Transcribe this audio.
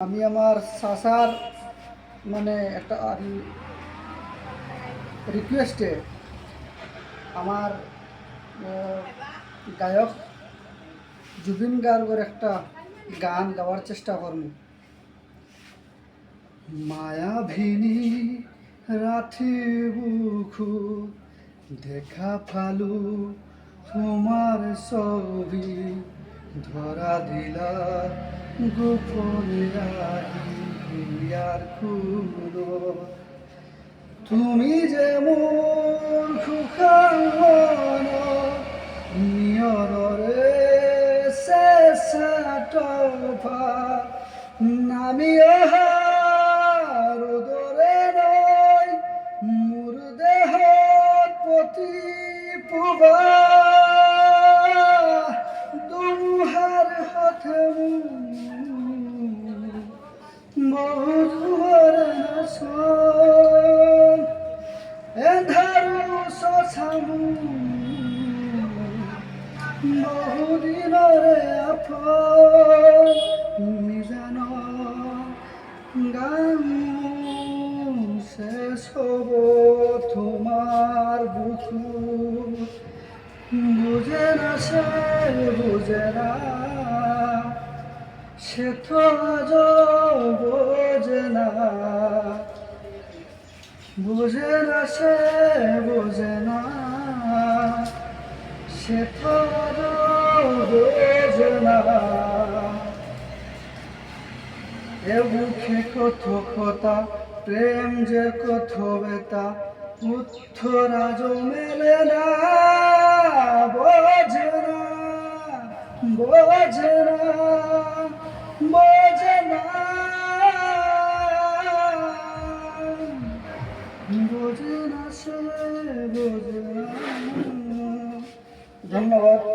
আমি আমার চাচার মানে একটা রিকোয়েস্টে আমার গায়ক জুবিন গার্গের একটা গান গাওয়ার চেষ্টা করব। মায়াভিনী রাথি বুকু দেখা ফালু তোমার ছবি ধরা দিলা গোপনে আর খুলো তুমি যে মোর সুখান নিয়রে শেষা নামিয়ে রোদরে নয় মোর দেহ পতি পুবা দুহার হাতে মধুর নাশন এন্ধারু সছামু বহুদিনরে আপন মিজান গামু শেষ হব তোমার বুকু বুঝে না সে বুঝে না সে তো আজ বোঝে না বুঝে না সে বুঝে না সে তো আজ বোঝে না এ মুখে কত কথা প্রেম যে কত বেতা উত্তর আজ মেলে না বোঝে না বোঝে না বোঝে না বোঝে না সে বোঝে না। ধন্যবাদ।